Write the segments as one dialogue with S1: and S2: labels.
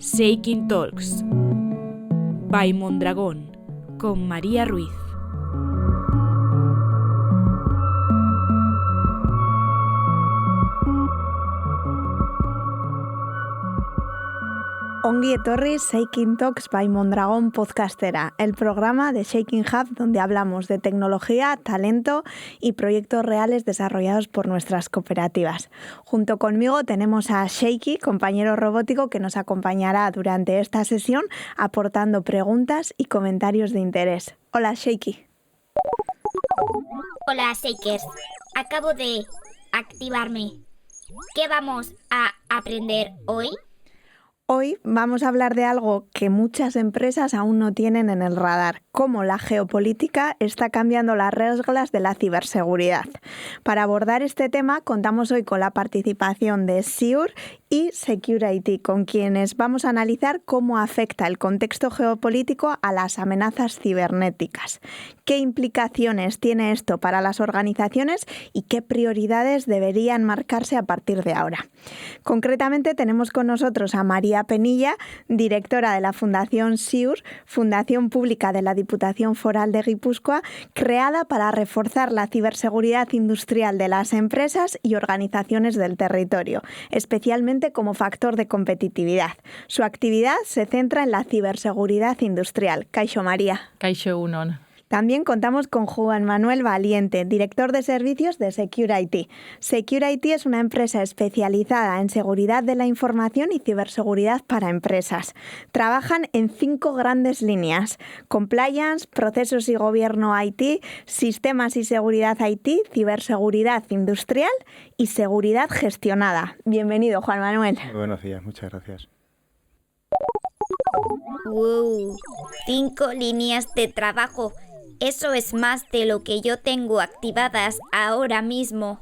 S1: Shaking Talks by Mondragón con María Ruiz.
S2: Ongi etorri Shaking Talks by Mondragón podcastera, el programa de Shaking Hub donde hablamos de tecnología, talento y proyectos reales desarrollados por nuestras cooperativas. Junto conmigo tenemos a Shaky, compañero robótico que nos acompañará durante esta sesión aportando preguntas y comentarios de interés. Hola Shaky.
S3: Hola Shakers, acabo de activarme. ¿Qué vamos a aprender hoy?
S2: Hoy vamos a hablar de algo que muchas empresas aún no tienen en el radar, cómo la geopolítica está cambiando las reglas de la ciberseguridad. Para abordar este tema contamos hoy con la participación de Sure y Secure-IT, con quienes vamos a analizar cómo afecta el contexto geopolítico a las amenazas cibernéticas. ¿Qué implicaciones tiene esto para las organizaciones y qué prioridades deberían marcarse a partir de ahora? Concretamente tenemos con nosotros a María Penilla, directora de la Fundación Sure, Fundación Pública de la Diputación Foral de Guipúzcoa, creada para reforzar la ciberseguridad industrial de las empresas y organizaciones del territorio, especialmente como factor de competitividad. Su actividad se centra en la ciberseguridad industrial. Kaixo María.
S4: Kaixo Unon.
S2: También contamos con Juan Manuel Valiente, director de servicios de Secure-IT. Secure-IT es una empresa especializada en seguridad de la información y ciberseguridad para empresas. Trabajan en 5 grandes líneas: compliance, procesos y gobierno IT, sistemas y seguridad IT, ciberseguridad industrial y seguridad gestionada. Bienvenido, Juan Manuel.
S5: Muy buenos días, muchas gracias.
S3: ¡Wow! 5 líneas de trabajo. Eso es más de lo que yo tengo activadas ahora mismo.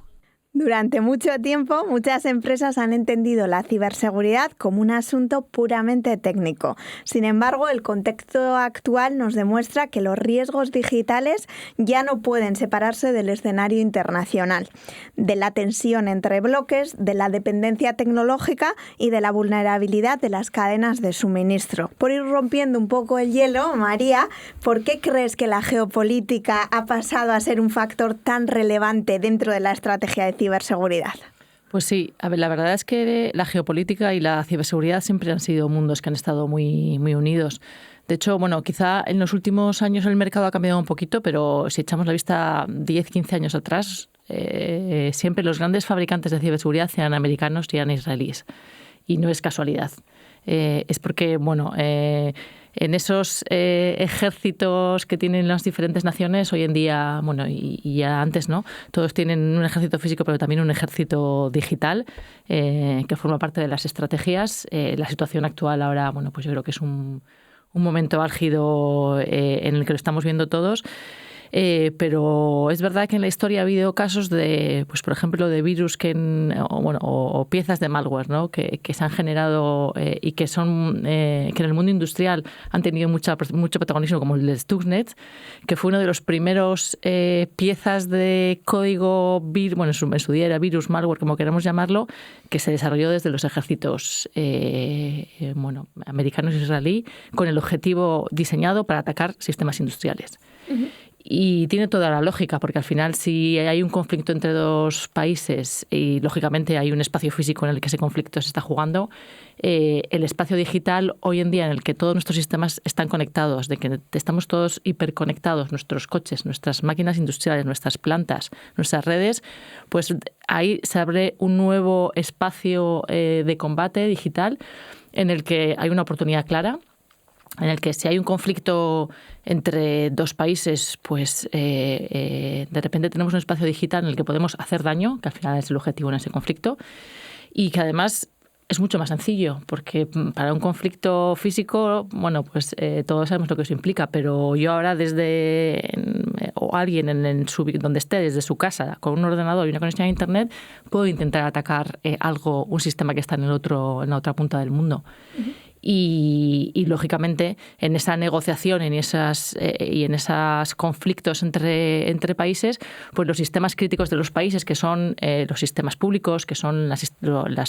S2: Durante mucho tiempo, muchas empresas han entendido la ciberseguridad como un asunto puramente técnico. Sin embargo, el contexto actual nos demuestra que los riesgos digitales ya no pueden separarse del escenario internacional, de la tensión entre bloques, de la dependencia tecnológica y de la vulnerabilidad de las cadenas de suministro. Por ir rompiendo un poco el hielo, María, ¿por qué crees que la geopolítica ha pasado a ser un factor tan relevante dentro de la estrategia de ciberseguridad?
S4: Pues sí, a ver, la verdad es que la geopolítica y la ciberseguridad siempre han sido mundos que han estado muy unidos. De hecho, bueno, quizá en los últimos años el mercado ha cambiado un poquito, pero si echamos la vista 10, 15 años atrás, siempre los grandes fabricantes de ciberseguridad eran americanos y eran israelíes. Y no es casualidad. Es porque, bueno, en esos ejércitos que tienen las diferentes naciones hoy en día, bueno, y ya antes, ¿no? Todos tienen un ejército físico, pero también un ejército digital que forma parte de las estrategias. La situación actual ahora, bueno, pues yo creo que es un momento álgido en el que lo estamos viendo todos. Pero es verdad que en la historia ha habido casos de, pues por ejemplo, de virus o piezas de malware, ¿no? que se han generado y que son que en el mundo industrial han tenido mucho protagonismo, como el de Stuxnet, que fue uno de los primeros piezas de código, en su día era virus, malware, como queramos llamarlo, que se desarrolló desde los ejércitos americanos y israelí con el objetivo diseñado para atacar sistemas industriales. Uh-huh. Y tiene toda la lógica, porque al final si hay un conflicto entre dos países y lógicamente hay un espacio físico en el que ese conflicto se está jugando, el espacio digital hoy en día en el que todos nuestros sistemas están conectados, de que estamos todos hiperconectados, nuestros coches, nuestras máquinas industriales, nuestras plantas, nuestras redes, pues ahí se abre un nuevo espacio de combate digital en el que hay una oportunidad clara, en el que si hay un conflicto entre dos países, pues de repente tenemos un espacio digital en el que podemos hacer daño, que al final es el objetivo en ese conflicto, y que además es mucho más sencillo, porque para un conflicto físico, bueno, pues todos sabemos lo que eso implica, pero yo ahora o alguien donde esté, desde su casa, con un ordenador y una conexión a Internet, puedo intentar atacar un sistema que está en la otra punta del mundo. Uh-huh. Y lógicamente, en esa negociación en esos conflictos entre países, pues los sistemas críticos de los países, que son los sistemas públicos, que son las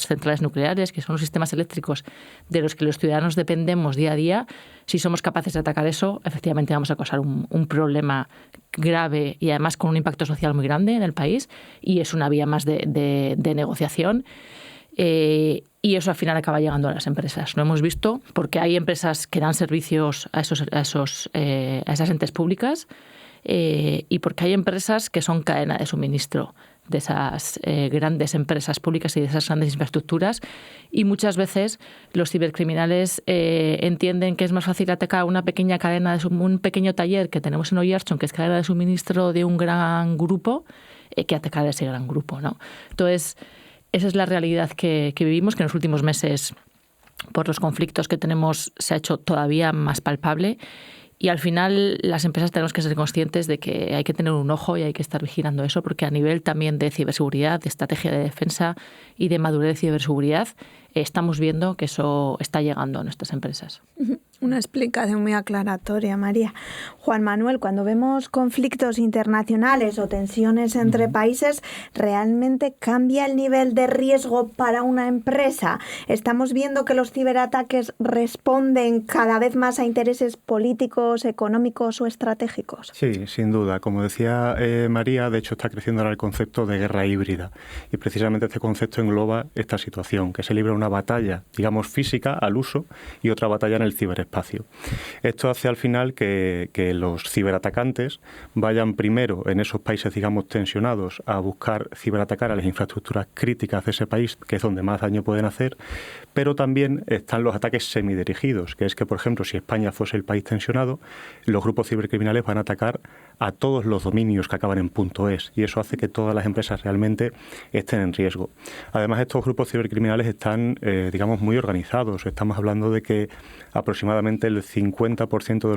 S4: centrales nucleares, que son los sistemas eléctricos de los que los ciudadanos dependemos día a día, si somos capaces de atacar eso, efectivamente vamos a causar un problema grave y además con un impacto social muy grande en el país, y es una vía más de negociación. Y eso al final acaba llegando a las empresas. Lo hemos visto porque hay empresas que dan servicios a esas entes públicas y porque hay empresas que son cadena de suministro de esas grandes empresas públicas y de esas grandes infraestructuras, y muchas veces los cibercriminales entienden que es más fácil atacar una pequeña cadena, un pequeño taller que tenemos en Oiartzun, que es cadena de suministro de un gran grupo, que atacar a ese gran grupo, ¿no? Entonces, esa es la realidad que vivimos, que en los últimos meses, por los conflictos que tenemos, se ha hecho todavía más palpable. Y al final las empresas tenemos que ser conscientes de que hay que tener un ojo y hay que estar vigilando eso, porque a nivel también de ciberseguridad, de estrategia de defensa y de madurez de ciberseguridad, estamos viendo que eso está llegando a nuestras empresas.
S2: Una explicación muy aclaratoria, María. Juan Manuel, cuando vemos conflictos internacionales o tensiones entre países, ¿realmente cambia el nivel de riesgo para una empresa? ¿Estamos viendo que los ciberataques responden cada vez más a intereses políticos, económicos o estratégicos?
S5: Sí, sin duda. Como decía María, de hecho está creciendo ahora el concepto de guerra híbrida. Y precisamente este concepto engloba esta situación, que se libra una batalla, digamos, física al uso y otra batalla en el ciberespacio. Esto hace al final que los ciberatacantes vayan primero en esos países, digamos, tensionados a buscar ciberatacar a las infraestructuras críticas de ese país, que es donde más daño pueden hacer, pero también están los ataques semidirigidos, que es que, por ejemplo, si España fuese el país tensionado, los grupos cibercriminales van a atacar a todos los dominios que acaban en .es, y eso hace que todas las empresas realmente estén en riesgo. Además, estos grupos cibercriminales están, digamos, muy organizados. Estamos hablando de que aproximadamente el 50%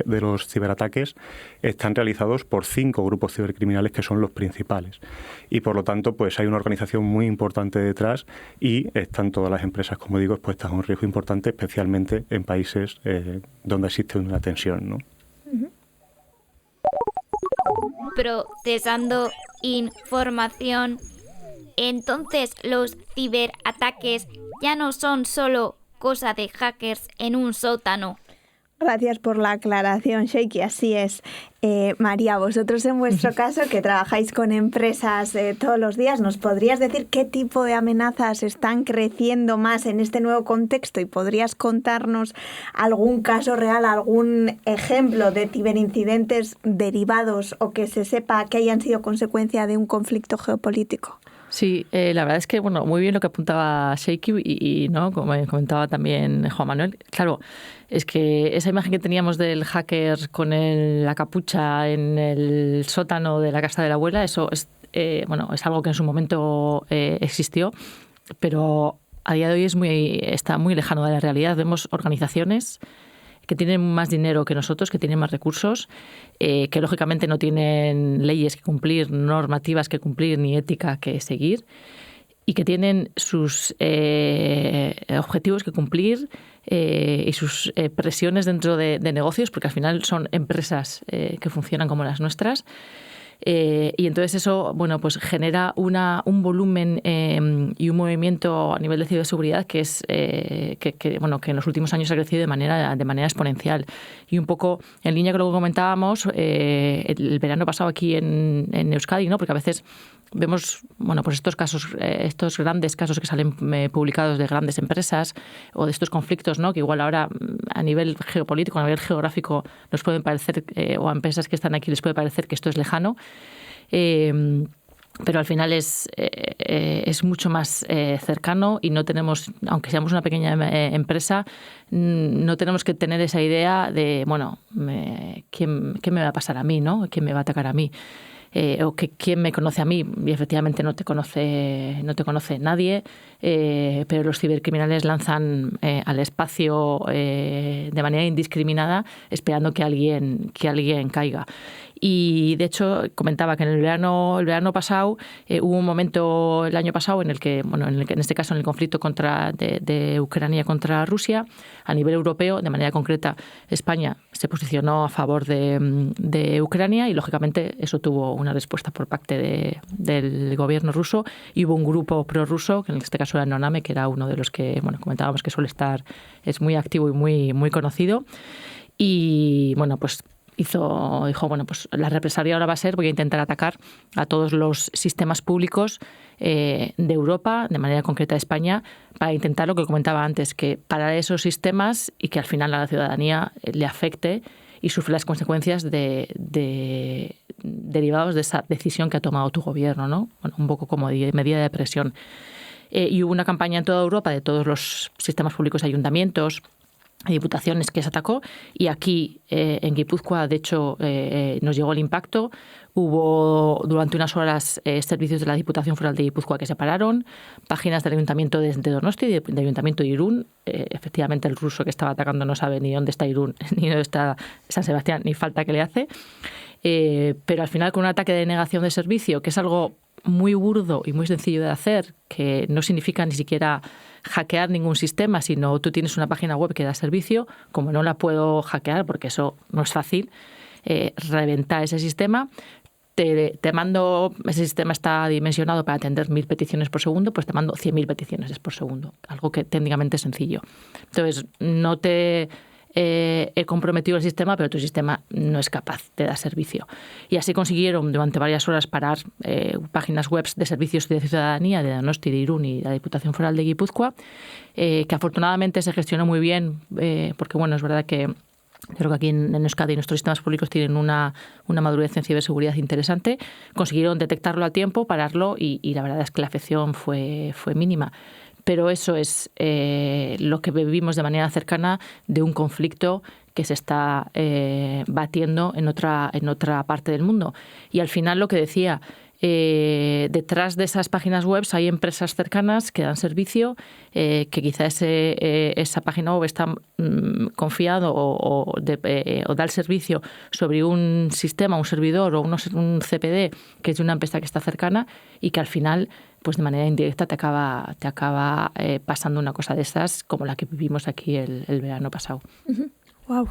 S5: de los ciberataques están realizados por 5 grupos cibercriminales que son los principales. Y por lo tanto, pues hay una organización muy importante detrás y están todas las empresas, como digo, expuestas a un riesgo importante, especialmente en países donde existe una tensión, ¿no?
S3: Procesando información. Entonces, los ciberataques ya no son solo cosa de hackers en un sótano.
S2: Gracias por la aclaración, Sheikhi. Así es. María, vosotros en vuestro caso, que trabajáis con empresas todos los días, ¿nos podrías decir qué tipo de amenazas están creciendo más en este nuevo contexto? ¿Y podrías contarnos algún caso real, algún ejemplo de ciberincidentes derivados o que se sepa que hayan sido consecuencia de un conflicto geopolítico?
S4: Sí, la verdad es que, bueno, muy bien lo que apuntaba Sheikhi y ¿no? Como comentaba también Juan Manuel. Claro, es que esa imagen que teníamos del hacker con la capucha en el sótano de la casa de la abuela, eso es, es algo que en su momento existió, pero a día de hoy está muy lejano de la realidad. Vemos organizaciones que tienen más dinero que nosotros, que tienen más recursos, que lógicamente no tienen leyes que cumplir, normativas que cumplir, ni ética que seguir, y que tienen sus objetivos que cumplir y sus presiones dentro de negocios, porque al final son empresas que funcionan como las nuestras. Y entonces eso, pues genera un volumen y un movimiento a nivel de ciberseguridad que es que en los últimos años ha crecido de manera exponencial. Y un poco en línea con lo que comentábamos, el verano pasado aquí en Euskadi, ¿no? Porque a veces vemos pues estos casos, estos grandes casos que salen publicados de grandes empresas o de estos conflictos, ¿no? Que igual ahora a nivel geopolítico, a nivel geográfico nos pueden parecer, o a empresas que están aquí les puede parecer que esto es lejano, pero al final es mucho más cercano y no tenemos, aunque seamos una pequeña empresa, no tenemos que tener esa idea de, ¿qué me va a pasar a mí, ¿no? ¿Quién me va a atacar a mí? O que quién me conoce a mí, y efectivamente no te conoce nadie, pero los cibercriminales lanzan al espacio de manera indiscriminada esperando que alguien caiga. Y de hecho comentaba que en el verano pasado hubo un momento el año pasado en el que, en este caso en el conflicto de Ucrania contra Rusia, a nivel europeo, de manera concreta, España se posicionó a favor de Ucrania y lógicamente eso tuvo una respuesta por parte del gobierno ruso y hubo un grupo prorruso, que en este caso era Noname, que era uno de los que comentábamos que es muy activo y muy conocido. Y pues dijo, pues la represalia ahora va a ser, voy a intentar atacar a todos los sistemas públicos de Europa, de manera concreta de España, para intentar lo que comentaba antes, que parar esos sistemas y que al final a la ciudadanía le afecte y sufre las consecuencias derivados de esa decisión que ha tomado tu gobierno, ¿no? Un poco como medida de presión. Y hubo una campaña en toda Europa de todos los sistemas públicos, ayuntamientos, diputaciones que se atacó, y aquí en Guipúzcoa de hecho nos llegó el impacto. Hubo durante unas horas servicios de la Diputación Foral de Guipúzcoa que se pararon, páginas del Ayuntamiento de Donosti, del Ayuntamiento de Irún. Efectivamente el ruso que estaba atacando no sabe ni dónde está Irún ni dónde está San Sebastián, ni falta que le hace, pero al final con un ataque de denegación de servicio, que es algo muy burdo y muy sencillo de hacer, que no significa ni siquiera hackear ningún sistema, sino tú tienes una página web que da servicio, como no la puedo hackear porque eso no es fácil, reventar ese sistema. Te mando, ese sistema está dimensionado para atender 1000 peticiones por segundo, pues te mando 100.000 peticiones por segundo, algo que técnicamente es sencillo. Entonces, no te he comprometido el sistema, pero tu sistema no es capaz de dar servicio. Y así consiguieron durante varias horas parar páginas web de servicios de ciudadanía de Donosti, de Irún y la Diputación Foral de Guipúzcoa, que afortunadamente se gestionó muy bien, porque es verdad que creo que aquí en Euskadi nuestros sistemas públicos tienen una madurez en ciberseguridad interesante. Consiguieron detectarlo a tiempo, pararlo y la verdad es que la afección fue mínima. Pero eso es lo que vivimos de manera cercana de un conflicto que se está batiendo en otra parte del mundo. Y al final lo que decía, detrás de esas páginas web hay empresas cercanas que dan servicio, que quizá esa página web está confiado o da el servicio sobre un sistema, un servidor o un CPD que es de una empresa que está cercana y que al final pues de manera indirecta te acaba pasando una cosa de estas como la que vivimos aquí el verano pasado.
S2: Wow.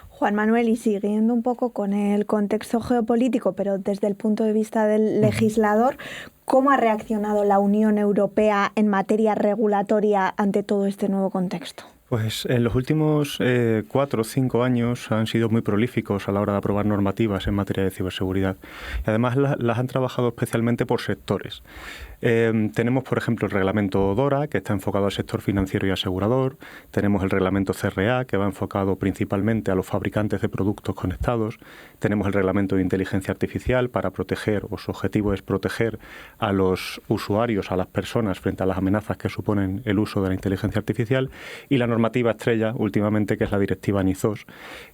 S2: Juan Manuel, y siguiendo un poco con el contexto geopolítico, pero desde el punto de vista del legislador, ¿cómo ha reaccionado la Unión Europea en materia regulatoria ante todo este nuevo contexto?
S5: Pues en los últimos 4 o 5 años han sido muy prolíficos a la hora de aprobar normativas en materia de ciberseguridad. Y además las han trabajado especialmente por sectores. Tenemos, por ejemplo, el reglamento DORA, que está enfocado al sector financiero y asegurador. Tenemos el reglamento CRA, que va enfocado principalmente a los fabricantes de productos conectados. Tenemos el reglamento de inteligencia artificial para proteger, o su objetivo es proteger a los usuarios, a las personas, frente a las amenazas que suponen el uso de la inteligencia artificial. Y la normativa estrella, últimamente, que es la directiva NIS-2,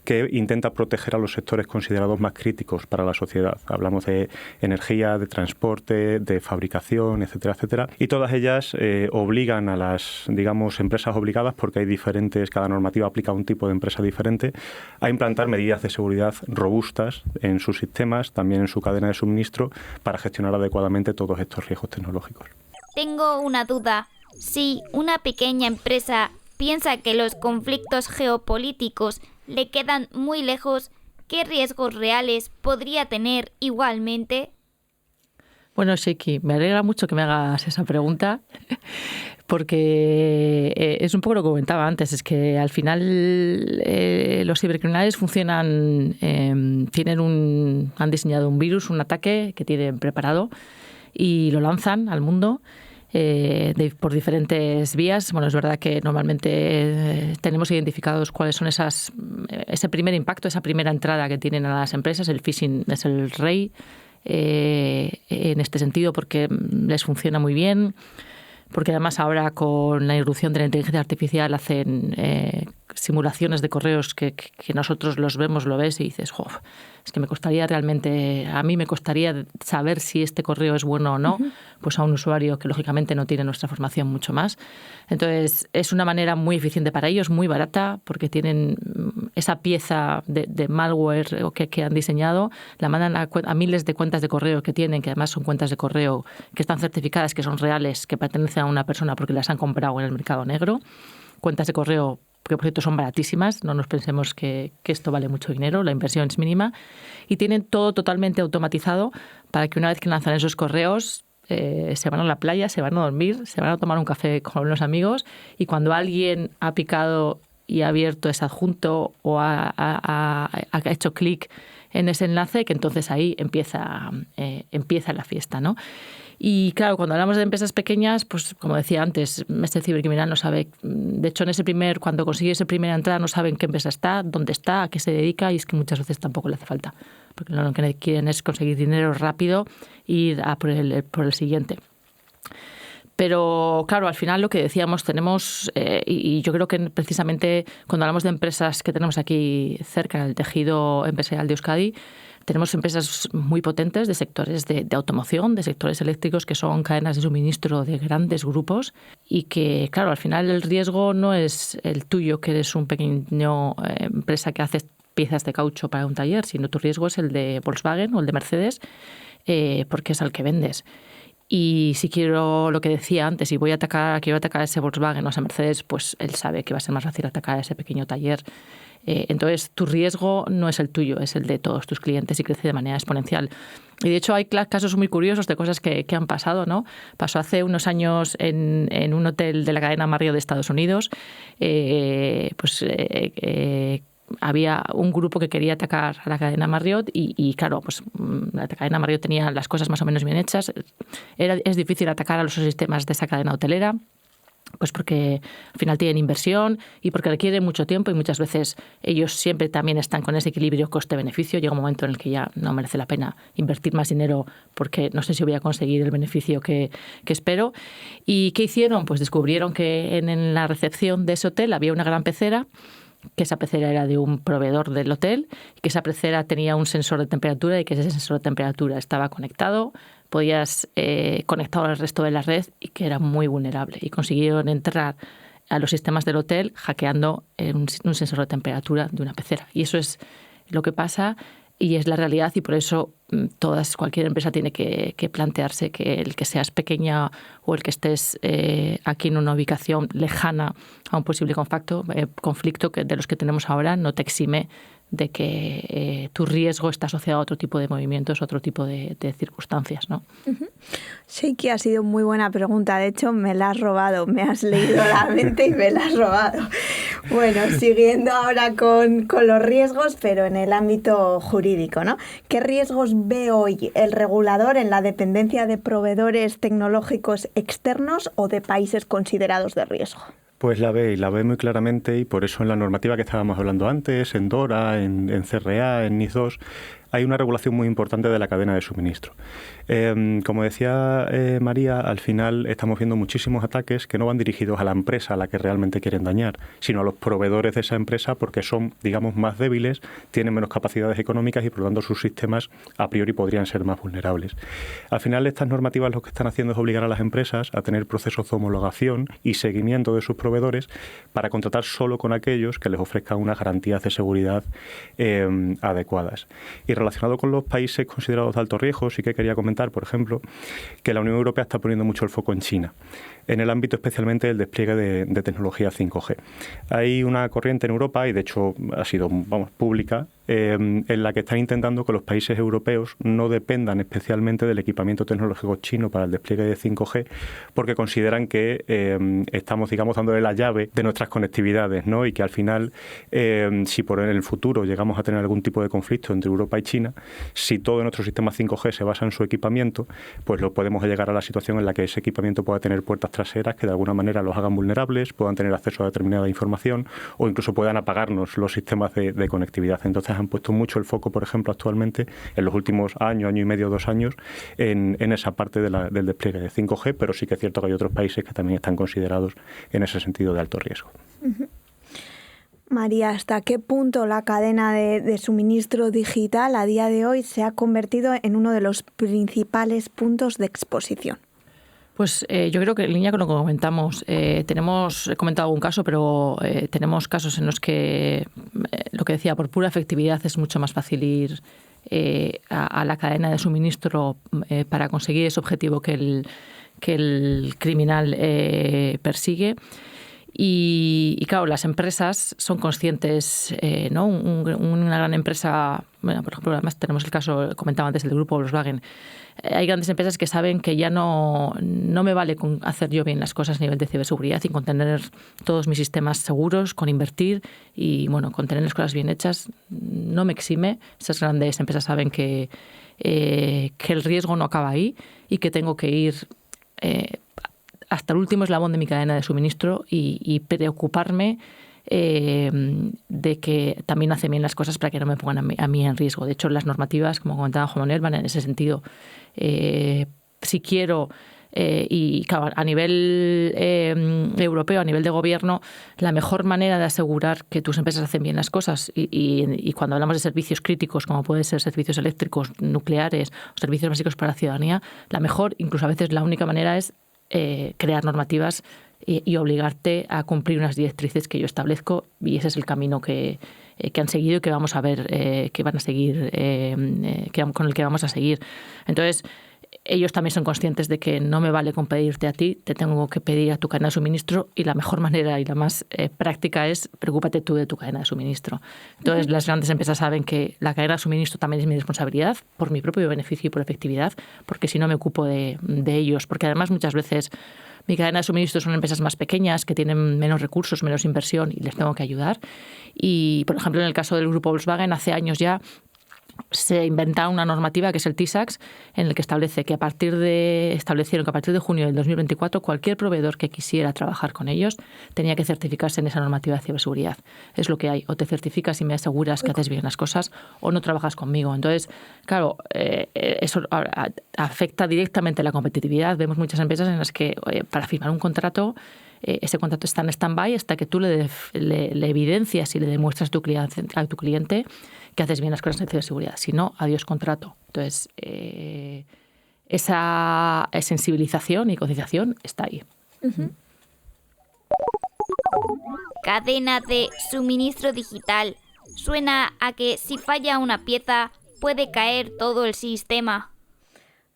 S5: que intenta proteger a los sectores considerados más críticos para la sociedad. Hablamos de energía, de transporte, de fabricación, etcétera, etcétera. Y todas ellas obligan a las, empresas obligadas, porque hay diferentes, cada normativa aplica a un tipo de empresa diferente, a implantar medidas de seguridad robustas en sus sistemas, también en su cadena de suministro, para gestionar adecuadamente todos estos riesgos tecnológicos.
S3: Tengo una duda. Si una pequeña empresa piensa que los conflictos geopolíticos le quedan muy lejos, ¿qué riesgos reales podría tener igualmente?
S4: Bueno, Sheiki, me alegra mucho que me hagas esa pregunta, porque es un poco lo que comentaba antes, es que al final los cibercriminales funcionan, han diseñado un virus, un ataque que tienen preparado y lo lanzan al mundo por diferentes vías. Bueno, es verdad que normalmente tenemos identificados cuáles son ese primer impacto, esa primera entrada que tienen a las empresas. El phishing es el rey en este sentido porque les funciona muy bien, porque además ahora con la irrupción de la inteligencia artificial hacen simulaciones de correos que nosotros los vemos, lo ves y dices, es que a mí me costaría saber si este correo es bueno o no, pues a un usuario que lógicamente no tiene nuestra formación mucho más. Entonces es una manera muy eficiente para ellos, muy barata, porque tienen esa pieza de malware que han diseñado, la mandan a miles de cuentas de correo que tienen, que además son cuentas de correo que están certificadas, que son reales, que pertenecen a una persona porque las han comprado en el mercado negro. Cuentas de correo que, por cierto, son baratísimas, no nos pensemos que esto vale mucho dinero, la inversión es mínima, y tienen todo totalmente automatizado para que una vez que lanzan esos correos se van a la playa, se van a dormir, se van a tomar un café con unos amigos, y cuando alguien ha picado y ha abierto ese adjunto o ha hecho clic en ese enlace, que entonces ahí empieza la fiesta, ¿no? Y claro, cuando hablamos de empresas pequeñas, pues como decía antes, este cibercriminal no sabe, de hecho cuando consigue esa primera entrada no sabe en qué empresa está, dónde está, a qué se dedica, y es que muchas veces tampoco le hace falta, porque lo que quieren es conseguir dinero rápido e ir a por el siguiente. Pero claro, al final lo que decíamos, tenemos, y yo creo que precisamente cuando hablamos de empresas que tenemos aquí cerca en el tejido empresarial de Euskadi, tenemos empresas muy potentes de sectores de automoción, de sectores eléctricos, que son cadenas de suministro de grandes grupos, y que, claro, al final el riesgo no es el tuyo, que eres un pequeño empresa que hace piezas de caucho para un taller, sino tu riesgo es el de Volkswagen o el de Mercedes, porque es al que vendes. Y si quiero, lo que decía antes, si quiero atacar a ese Volkswagen o a ese Mercedes, pues él sabe que va a ser más fácil atacar a ese pequeño taller. Entonces, tu riesgo no es el tuyo, es el de todos tus clientes, y crece de manera exponencial. Y de hecho hay casos muy curiosos de cosas que han pasado, ¿no? Pasó hace unos años en un hotel de la cadena Marriott de Estados Unidos, había un grupo que quería atacar a la cadena Marriott y claro, pues la cadena Marriott tenía las cosas más o menos bien hechas. Es difícil atacar a los sistemas de esa cadena hotelera, pues porque al final tienen inversión y porque requiere mucho tiempo, y muchas veces ellos siempre también están con ese equilibrio coste-beneficio. Llega un momento en el que ya no merece la pena invertir más dinero porque no sé si voy a conseguir el beneficio que espero. ¿Y qué hicieron? Pues descubrieron que en la recepción de ese hotel había una gran pecera, que esa pecera era de un proveedor del hotel, que esa pecera tenía un sensor de temperatura y que ese sensor de temperatura estaba conectado, podías conectarlo al resto de la red, y que era muy vulnerable. Y consiguieron entrar a los sistemas del hotel hackeando un sensor de temperatura de una pecera. Y eso es lo que pasa y es la realidad, y por eso cualquier empresa tiene que plantearse que el que seas pequeña o el que estés aquí en una ubicación lejana a un posible conflicto de los que tenemos ahora no te exime de que tu riesgo está asociado a otro tipo de movimientos, otro tipo de circunstancias, ¿no?
S2: Sí, que ha sido muy buena pregunta. De hecho, me la has robado, me has leído la mente y me la has robado. Bueno, siguiendo ahora con los riesgos, pero en el ámbito jurídico, ¿no? ¿Qué riesgos ve hoy el regulador en la dependencia de proveedores tecnológicos externos o de países considerados de riesgo?
S5: Pues la ve muy claramente, y por eso en la normativa que estábamos hablando antes, en DORA, en CRA, en NIS 2, hay una regulación muy importante de la cadena de suministro. Como decía María, al final estamos viendo muchísimos ataques que no van dirigidos a la empresa a la que realmente quieren dañar, sino a los proveedores de esa empresa, porque son, digamos, más débiles, tienen menos capacidades económicas y por lo tanto sus sistemas a priori podrían ser más vulnerables. Al final estas normativas lo que están haciendo es obligar a las empresas a tener procesos de homologación y seguimiento de sus proveedores para contratar solo con aquellos que les ofrezcan unas garantías de seguridad adecuadas. Y relacionado con los países considerados de alto riesgo, sí que quería comentar, por ejemplo, que la Unión Europea está poniendo mucho el foco en China, en el ámbito especialmente del despliegue de tecnología 5G. Hay una corriente en Europa, y de hecho ha sido pública, en la que están intentando que los países europeos no dependan especialmente del equipamiento tecnológico chino para el despliegue de 5G, porque consideran que estamos, digamos, dándole la llave de nuestras conectividades, ¿no? Y que al final, si por en el futuro llegamos a tener algún tipo de conflicto entre Europa y China, si todo nuestro sistema 5G se basa en su equipamiento, pues lo podemos llegar a la situación en la que ese equipamiento pueda tener puertas traseras que de alguna manera los hagan vulnerables, puedan tener acceso a determinada información o incluso puedan apagarnos los sistemas de conectividad. Entonces han puesto mucho el foco, por ejemplo, actualmente, en los últimos año y medio, 2 años, en esa parte del despliegue de 5G, pero sí que es cierto que hay otros países que también están considerados en ese sentido de alto riesgo.
S2: Uh-huh. María, ¿hasta qué punto la cadena de suministro digital a día de hoy se ha convertido en uno de los principales puntos de exposición?
S4: Pues yo creo que en línea con lo que comentamos, he comentado algún caso, pero tenemos casos en los que lo que decía, por pura efectividad es mucho más fácil ir a la cadena de suministro para conseguir ese objetivo que el criminal persigue. Y claro, las empresas son conscientes, ¿no? Una gran empresa, bueno, por ejemplo, además tenemos el caso, comentaba antes, del grupo Volkswagen. Hay grandes empresas que saben que ya no me vale con hacer yo bien las cosas a nivel de ciberseguridad y con tener todos mis sistemas seguros, con invertir y bueno, con tener las cosas bien hechas, no me exime. Esas grandes empresas saben que el riesgo no acaba ahí y que tengo que ir hasta el último eslabón de mi cadena de suministro y preocuparme de que también hacen bien las cosas para que no me pongan a mí en riesgo. De hecho, las normativas, como comentaba Juan Manuel, van en ese sentido. Si quiero, y claro, a nivel europeo, a nivel de gobierno, la mejor manera de asegurar que tus empresas hacen bien las cosas y cuando hablamos de servicios críticos, como pueden ser servicios eléctricos, nucleares o servicios básicos para la ciudadanía, la mejor, incluso a veces la única manera es crear normativas y obligarte a cumplir unas directrices que yo establezco y ese es el camino que han seguido y que vamos a ver que van a seguir, con el que vamos a seguir. Entonces, ellos también son conscientes de que no me vale con pedirte a ti, te tengo que pedir a tu cadena de suministro y la mejor manera y la más práctica es preocúpate tú de tu cadena de suministro. Entonces, las grandes empresas saben que la cadena de suministro también es mi responsabilidad por mi propio beneficio y por efectividad, porque si no me ocupo de ellos, porque además muchas veces mi cadena de suministro son empresas más pequeñas que tienen menos recursos, menos inversión y les tengo que ayudar. Y, por ejemplo, en el caso del grupo Volkswagen, hace años ya se inventaron una normativa que es el TISAX, en el que establecieron que a partir de junio del 2024 cualquier proveedor que quisiera trabajar con ellos tenía que certificarse en esa normativa de ciberseguridad. Es lo que hay. O te certificas y me aseguras que haces bien las cosas o no trabajas conmigo. Entonces, claro, eso afecta directamente a la competitividad. Vemos muchas empresas en las que para firmar un contrato ese contrato está en stand-by hasta que tú le evidencias y le demuestras a tu cliente que haces bien las cosas en ciberseguridad. Si no, adiós contrato. Entonces, esa sensibilización y concienciación está ahí.
S2: Uh-huh.
S3: Cadena de suministro digital. Suena a que si falla una pieza puede caer todo el sistema.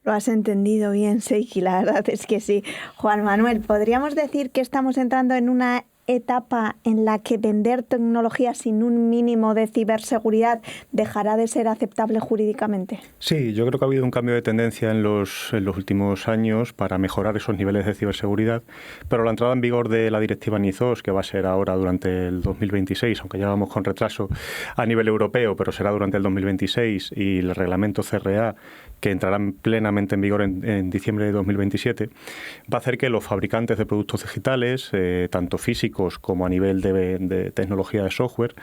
S2: Lo has entendido bien, Seiki, la verdad es que sí. Juan Manuel, ¿podríamos decir que estamos entrando en una etapa en la que vender tecnología sin un mínimo de ciberseguridad dejará de ser aceptable jurídicamente?
S5: Sí, yo creo que ha habido un cambio de tendencia en los últimos años para mejorar esos niveles de ciberseguridad, pero la entrada en vigor de la directiva NIS2, que va a ser ahora durante el 2026, aunque ya vamos con retraso a nivel europeo, pero será durante el 2026, y el reglamento CRA, que entrarán plenamente en vigor en diciembre de 2027, va a hacer que los fabricantes de productos digitales, tanto físicos como a nivel de tecnología de software,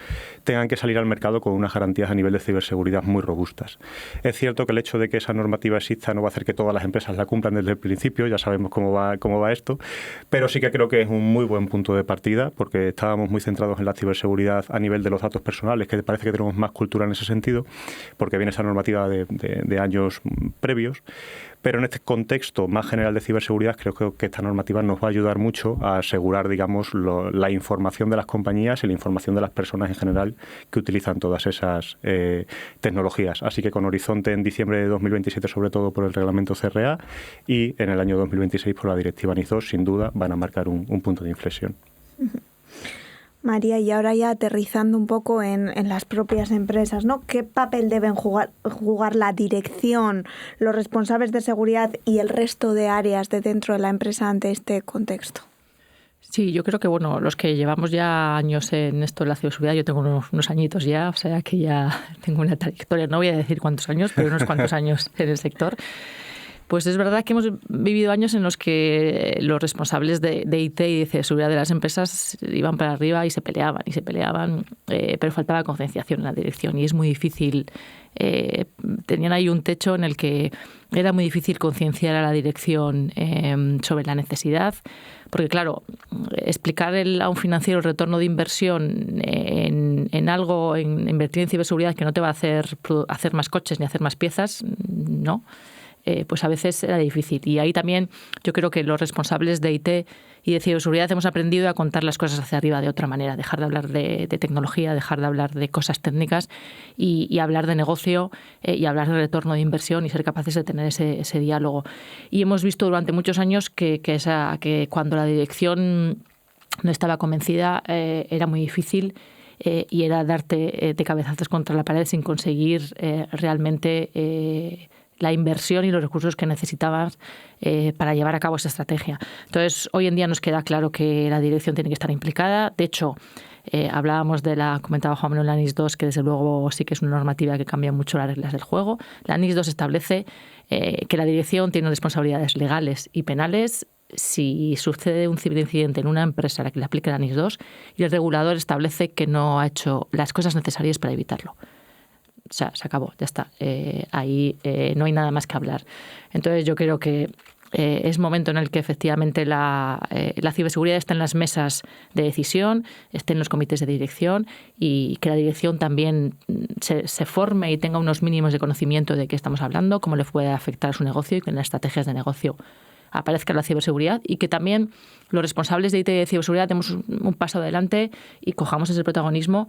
S5: tengan que salir al mercado con unas garantías a nivel de ciberseguridad muy robustas. Es cierto que el hecho de que esa normativa exista no va a hacer que todas las empresas la cumplan desde el principio, ya sabemos cómo va esto, pero sí que creo que es un muy buen punto de partida, porque estábamos muy centrados en la ciberseguridad a nivel de los datos personales, que parece que tenemos más cultura en ese sentido, porque viene esa normativa de años previos, pero en este contexto más general de ciberseguridad creo que esta normativa nos va a ayudar mucho a asegurar, digamos, la información de las compañías y la información de las personas en general que utilizan todas esas tecnologías. Así que con horizonte en diciembre de 2027, sobre todo por el reglamento CRA, y en el año 2026 por la directiva NIS2, sin duda van a marcar un punto de inflexión.
S2: María, y ahora ya aterrizando un poco en las propias empresas, ¿no? ¿Qué papel deben jugar la dirección, los responsables de seguridad y el resto de áreas de dentro de la empresa ante este contexto?
S4: Sí, yo creo que bueno, los que llevamos ya años en esto de la ciberseguridad, yo tengo unos añitos ya, o sea que ya tengo una trayectoria, no voy a decir cuántos años, pero unos cuantos años en el sector. Pues es verdad que hemos vivido años en los que los responsables de IT y de ciberseguridad de las empresas iban para arriba y se peleaban, pero faltaba concienciación en la dirección y es muy difícil. Tenían ahí un techo en el que era muy difícil concienciar a la dirección sobre la necesidad, porque claro, explicar a un financiero el retorno de inversión en algo, en invertir en ciberseguridad que no te va a hacer más coches ni hacer más piezas, no. pues a veces era difícil. Y ahí también yo creo que los responsables de IT y de ciberseguridad hemos aprendido a contar las cosas hacia arriba de otra manera, dejar de hablar de tecnología, dejar de hablar de cosas técnicas y hablar de negocio y hablar de retorno de inversión y ser capaces de tener ese diálogo. Y hemos visto durante muchos años que cuando la dirección no estaba convencida era muy difícil y era darte de cabezazos contra la pared sin conseguir realmente la inversión y los recursos que necesitabas para llevar a cabo esa estrategia. Entonces, hoy en día nos queda claro que la dirección tiene que estar implicada. De hecho, comentaba Juan Manuel, la NIS 2, que desde luego sí que es una normativa que cambia mucho las reglas del juego. La NIS 2 establece que la dirección tiene responsabilidades legales y penales si sucede un ciberincidente en una empresa a la que le aplique la NIS 2 y el regulador establece que no ha hecho las cosas necesarias para evitarlo. O sea, se acabó, ya está. Ahí no hay nada más que hablar. Entonces yo creo que es momento en el que efectivamente la ciberseguridad está en las mesas de decisión, esté en los comités de dirección y que la dirección también se forme y tenga unos mínimos de conocimiento de qué estamos hablando, cómo le puede afectar a su negocio y que en las estrategias de negocio aparezca la ciberseguridad y que también los responsables de IT y de ciberseguridad demos un paso adelante y cojamos ese protagonismo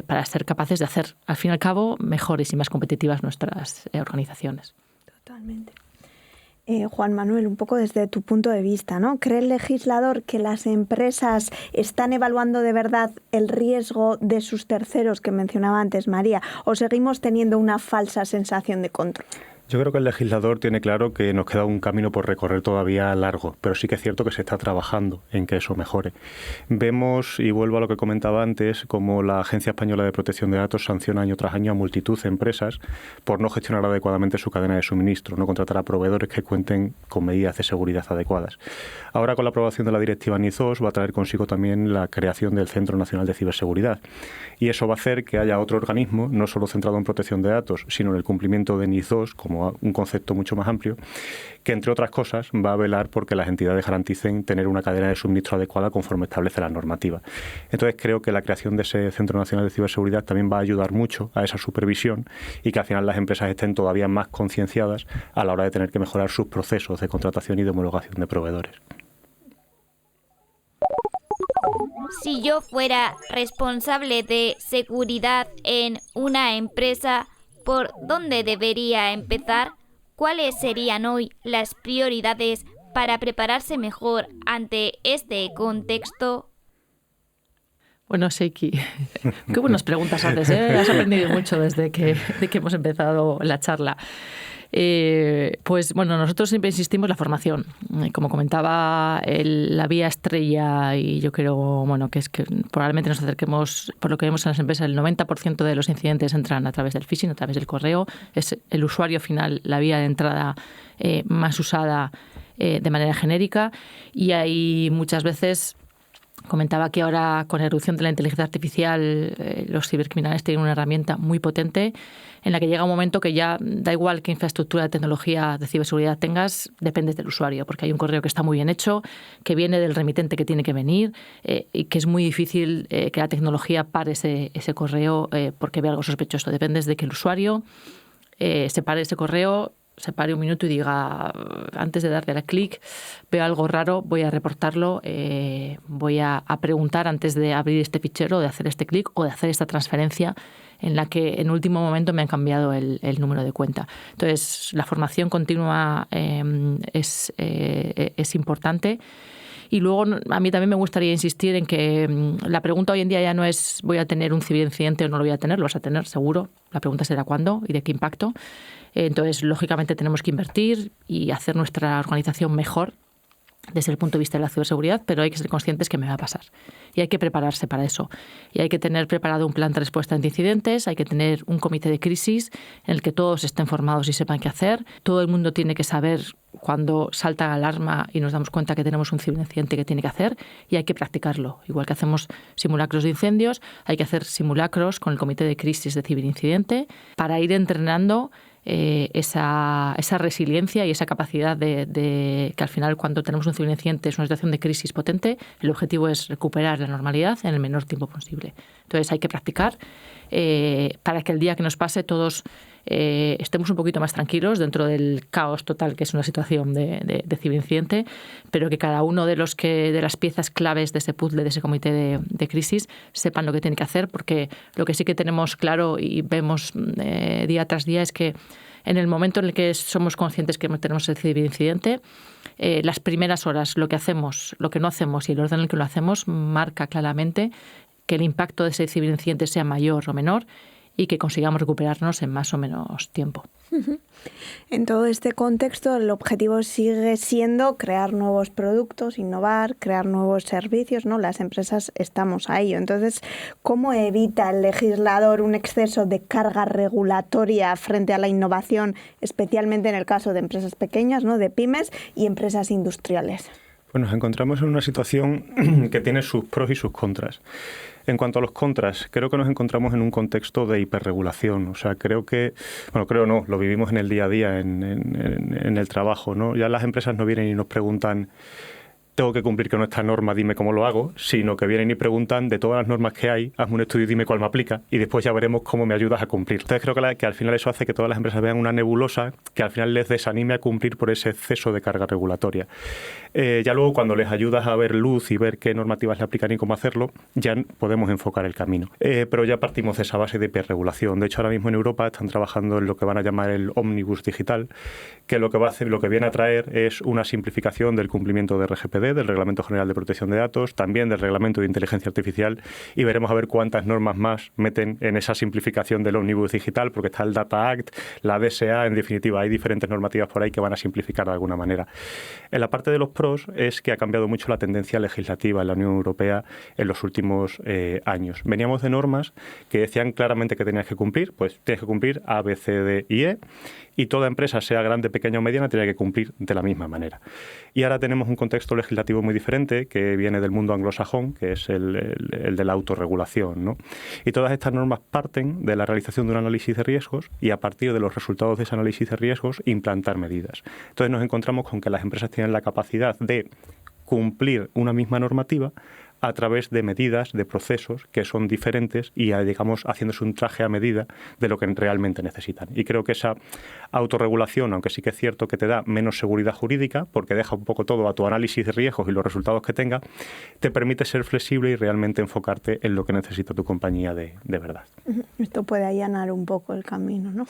S4: para ser capaces de hacer, al fin y al cabo, mejores y más competitivas nuestras organizaciones.
S2: Totalmente. Juan Manuel, un poco desde tu punto de vista, ¿no? ¿Cree el legislador que las empresas están evaluando de verdad el riesgo de sus terceros que mencionaba antes María, o seguimos teniendo una falsa sensación de control?
S5: Yo creo que el legislador tiene claro que nos queda un camino por recorrer todavía largo, pero sí que es cierto que se está trabajando en que eso mejore. Vemos, y vuelvo a lo que comentaba antes, como la Agencia Española de Protección de Datos sanciona año tras año a multitud de empresas por no gestionar adecuadamente su cadena de suministro, no contratar a proveedores que cuenten con medidas de seguridad adecuadas. Ahora, con la aprobación de la directiva NIS 2, va a traer consigo también la creación del Centro Nacional de Ciberseguridad. Y eso va a hacer que haya otro organismo, no solo centrado en protección de datos, sino en el cumplimiento de NIS 2, como un concepto mucho más amplio, que entre otras cosas va a velar porque las entidades garanticen tener una cadena de suministro adecuada conforme establece la normativa. Entonces creo que la creación de ese Centro Nacional de Ciberseguridad también va a ayudar mucho a esa supervisión y que al final las empresas estén todavía más concienciadas a la hora de tener que mejorar sus procesos de contratación y de homologación de proveedores.
S3: Si yo fuera responsable de seguridad en una empresa, ¿por dónde debería empezar? ¿Cuáles serían hoy las prioridades para prepararse mejor ante este contexto?
S4: Bueno, Seiki, qué buenas preguntas haces, ¿eh? Has aprendido mucho desde que hemos empezado la charla. Pues bueno, nosotros siempre insistimos en la formación. Como comentaba, la vía estrella, y yo creo bueno que es que probablemente nos acerquemos, por lo que vemos en las empresas, el 90% de los incidentes entran a través del phishing, a través del correo. Es el usuario final, la vía de entrada más usada de manera genérica, y hay muchas veces... Comentaba que ahora, con la erupción de la inteligencia artificial, los cibercriminales tienen una herramienta muy potente en la que llega un momento que ya da igual qué infraestructura de tecnología de ciberseguridad tengas, dependes del usuario, porque hay un correo que está muy bien hecho, que viene del remitente que tiene que venir y que es muy difícil que la tecnología pare ese correo porque ve algo sospechoso. Dependes de que el usuario se pare ese correo, se pare un minuto y diga, antes de darle al clic, veo algo raro, voy a reportarlo, voy a preguntar antes de abrir este fichero, de hacer este clic o de hacer esta transferencia en la que en último momento me han cambiado el número de cuenta. Entonces, la formación continua es importante. Y luego a mí también me gustaría insistir en que la pregunta hoy en día ya no es ¿voy a tener un ciberincidente o no lo voy a tener? Lo vas a tener, seguro. La pregunta será ¿cuándo y de qué impacto? Entonces, lógicamente, tenemos que invertir y hacer nuestra organización mejor desde el punto de vista de la ciberseguridad, pero hay que ser conscientes que me va a pasar. Y hay que prepararse para eso. Y hay que tener preparado un plan de respuesta ante incidentes, hay que tener un comité de crisis en el que todos estén formados y sepan qué hacer. Todo el mundo tiene que saber cuando salta la alarma y nos damos cuenta que tenemos un ciberincidente que tiene que hacer, y hay que practicarlo. Igual que hacemos simulacros de incendios, hay que hacer simulacros con el comité de crisis de ciberincidente para ir entrenando esa resiliencia y esa capacidad de que al final, cuando tenemos un ciberincidente, es una situación de crisis potente, el objetivo es recuperar la normalidad en el menor tiempo posible. Entonces hay que practicar para que el día que nos pase todos estemos un poquito más tranquilos dentro del caos total que es una situación de ciberincidente, pero que cada uno de las piezas claves de ese puzzle, de ese comité de crisis, sepan lo que tienen que hacer, porque lo que sí que tenemos claro y vemos día tras día es que en el momento en el que somos conscientes que tenemos el ciberincidente, las primeras horas, lo que hacemos, lo que no hacemos y el orden en el que lo hacemos marca claramente que el impacto de ese ciberincidente sea mayor o menor y que consigamos recuperarnos en más o menos tiempo.
S2: En todo este contexto, el objetivo sigue siendo crear nuevos productos, innovar, crear nuevos servicios, ¿no? Las empresas estamos a ello. Entonces, ¿cómo evita el legislador un exceso de carga regulatoria frente a la innovación, especialmente en el caso de empresas pequeñas, ¿no? De pymes y empresas industriales?
S5: Pues nos encontramos en una situación que tiene sus pros y sus contras. En cuanto a los contras, creo que nos encontramos en un contexto de hiperregulación. O sea, creo no, lo vivimos en el día a día, en el trabajo, ¿no? Ya las empresas no vienen y nos preguntan, tengo que cumplir con esta norma, dime cómo lo hago, sino que vienen y preguntan de todas las normas que hay, hazme un estudio y dime cuál me aplica y después ya veremos cómo me ayudas a cumplir. Entonces creo que al final eso hace que todas las empresas vean una nebulosa que al final les desanime a cumplir por ese exceso de carga regulatoria. Ya luego cuando les ayudas a ver luz y ver qué normativas le aplican y cómo hacerlo, ya podemos enfocar el camino. Pero ya partimos de esa base de hiperregulación. De hecho, ahora mismo en Europa están trabajando en lo que van a llamar el Omnibus Digital, que lo que viene a traer es una simplificación del cumplimiento de RGPD, del Reglamento General de Protección de Datos, también del Reglamento de Inteligencia Artificial, y veremos a ver cuántas normas más meten en esa simplificación del Omnibus Digital, porque está el Data Act, la DSA, en definitiva, hay diferentes normativas por ahí que van a simplificar de alguna manera. En la parte de los pros es que ha cambiado mucho la tendencia legislativa en la Unión Europea en los últimos años. Veníamos de normas que decían claramente que tenías que cumplir, pues tienes que cumplir A, B, C, D y E, y toda empresa, sea grande, pequeña o mediana, tiene que cumplir de la misma manera. Y ahora tenemos un contexto legislativo muy diferente que viene del mundo anglosajón, que es el de la autorregulación, ¿no? Y todas estas normas parten de la realización de un análisis de riesgos y a partir de los resultados de ese análisis de riesgos implantar medidas. Entonces nos encontramos con que las empresas tienen la capacidad de cumplir una misma normativa a través de medidas, de procesos que son diferentes y, digamos, haciéndose un traje a medida de lo que realmente necesitan. Y creo que esa autorregulación, aunque sí que es cierto que te da menos seguridad jurídica, porque deja un poco todo a tu análisis de riesgos y los resultados que tenga, te permite ser flexible y realmente enfocarte en lo que necesita tu compañía de verdad.
S2: Esto puede allanar un poco el camino, ¿no?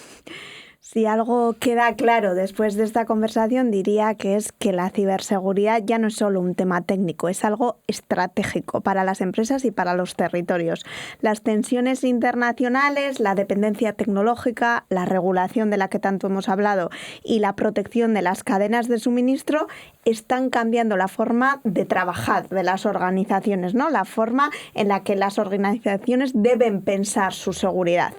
S2: Si algo queda claro después de esta conversación, diría que es que la ciberseguridad ya no es solo un tema técnico, es algo estratégico para las empresas y para los territorios. Las tensiones internacionales, la dependencia tecnológica, la regulación de la que tanto hemos hablado y la protección de las cadenas de suministro están cambiando la forma de trabajar de las organizaciones, ¿no? La forma en la que las organizaciones deben pensar su seguridad.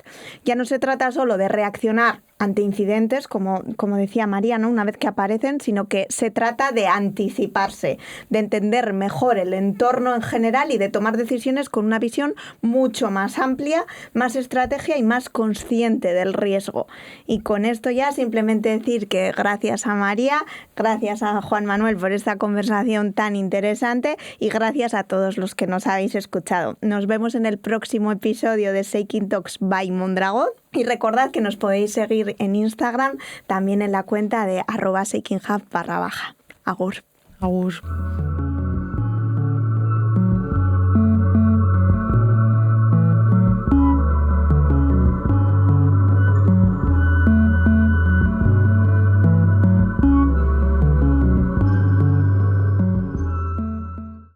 S2: Ya no se trata solo de reaccionar ante incidentes, como decía María, ¿no? Una vez que aparecen, sino que se trata de anticiparse, de entender mejor el entorno en general y de tomar decisiones con una visión mucho más amplia, más estrategia y más consciente del riesgo. Y con esto ya simplemente decir que gracias a María, gracias a Juan Manuel por esta conversación tan interesante y gracias a todos los que nos habéis escuchado. Nos vemos en el próximo episodio de Seeking Talks by Mondragón. Y recordad que nos podéis seguir en Instagram, también en la cuenta de @SeekingHub_. Agur.
S4: Agur.